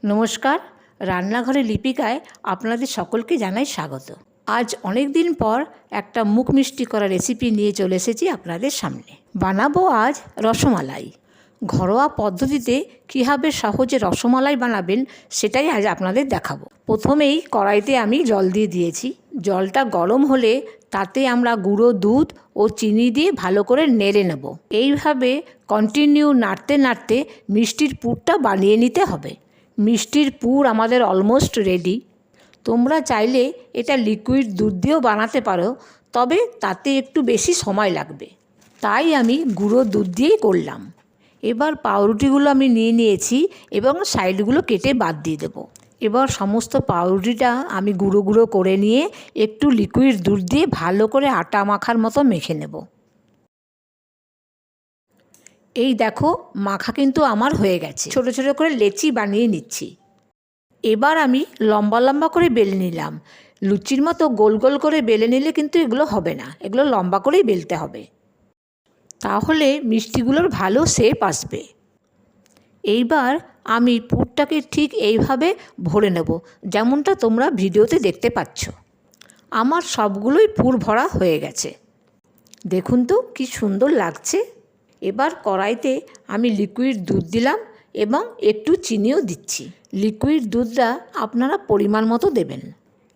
নমস্কার, রান্নাঘরে লিপিকায় আপনাদের সকলকে জানাই স্বাগত। আজ অনেক দিন পর একটা মুখ মিষ্টি করা রেসিপি নিয়ে চলে এসেছি আপনাদের সামনে। বানাবো আজ রসমালাই। ঘরোয়া পদ্ধতিতে কীভাবে সহজে রসমালাই বানাবেন সেটাই আজ আপনাদের দেখাবো। প্রথমেই কড়াইতে আমি জল দিয়ে দিয়েছি। জলটা গরম হলে তাতে আমরা গুঁড়ো দুধ ও চিনি দিয়ে ভালো করে নেড়ে নেব। এইভাবে কন্টিনিউ নাড়তে নাড়তে মিষ্টির পুরটা বানিয়ে নিতে হবে। মিষ্টির পুর আমাদের অলমোস্ট রেডি। তোমরা চাইলে এটা লিকুইড দুধ দিয়েও বানাতে পারো, তবে তাতে একটু বেশি সময় লাগবে, তাই আমি গুঁড়ো দুধ দিয়েই করলাম। এবার পাউরুটিগুলো আমি নিয়ে নিয়েছি এবং সাইডগুলো কেটে বাদ দিয়ে দেবো। এবার সমস্ত পাউরুটিটা আমি গুঁড়ো গুঁড়ো করে নিয়ে একটু লিকুইড দুধ দিয়ে ভালো করে আটা মাখার মতো মেখে নেব। এই দেখো, মাখা কিন্তু আমার হয়ে গেছে। ছোট ছোট করে লেচি বানিয়ে নিচ্ছি। এবার আমি লম্বা লম্বা করে বেলে নিলাম। লুচির মতো গোল গোল করে বেলে নিলে কিন্তু এগুলো হবে না, এগুলো লম্বা করেই বেলতে হবে, তাহলে মিষ্টিগুলোর ভালো শেপ আসবে। এইবার আমি পুরটাকে ঠিক এইভাবে ভরে নেব, যেমনটা তোমরা ভিডিওতে দেখতে পাচ্ছ। আমার সবগুলোই পুর ভরা হয়ে গেছে। দেখুন তো কি সুন্দর লাগছে। এবার কড়াইতে আমি লিকুইড দুধ দিলাম এবং একটু চিনিও দিচ্ছি। লিকুইড দুধটা আপনারা পরিমাণ মতো দেবেন।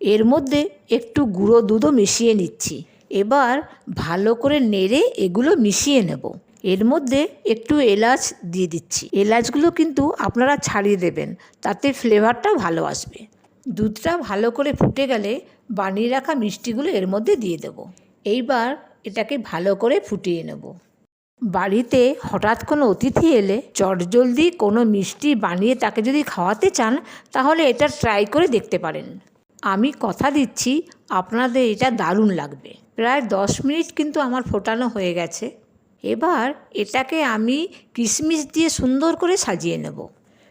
এর মধ্যে একটু গুঁড়ো দুধও মিশিয়ে নিচ্ছি। এবার ভালো করে নেড়ে এগুলো মিশিয়ে নেব। এর মধ্যে একটু এলাচ দিয়ে দিচ্ছি। এলাচগুলো কিন্তু আপনারা ছাড়িয়ে দেবেন, তাতে ফ্লেভারটা ভালো আসবে। দুধটা ভালো করে ফুটে গেলে বানিয়ে রাখা মিষ্টিগুলো এর মধ্যে দিয়ে দেব। এইবার এটাকে ভালো করে ফুটিয়ে নেব। বাড়িতে হঠাৎ কোনো অতিথি এলে চটজলদি কোনো মিষ্টি বানিয়ে তাকে যদি খাওয়াতে চান, তাহলে এটা ট্রাই করে দেখতে পারেন। আমি কথা দিচ্ছি আপনাদের এটা দারুণ লাগবে। প্রায় 10 মিনিট কিন্তু আমার ফোটানো হয়ে গেছে। এবার এটাকে আমি কিশমিশ দিয়ে সুন্দর করে সাজিয়ে নেব।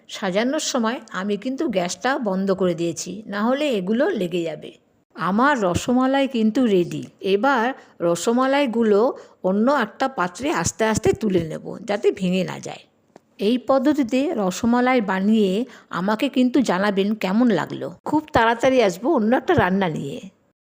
সাজানোর সময় আমি কিন্তু গ্যাসটা বন্ধ করে দিয়েছি, না হলে এগুলো লেগে যাবে। আমার রসমালাই কিন্তু রেডি। এবার রসমালাইগুলো অন্য একটা পাত্রে আস্তে আস্তে তুলে নেব, যাতে ভেঙে না যায়। এই পদ্ধতিতে রসমালাই বানিয়ে আমাকে কিন্তু জানাবেন কেমন লাগলো। খুব তাড়াতাড়ি আসবো অন্য একটা রান্না নিয়ে।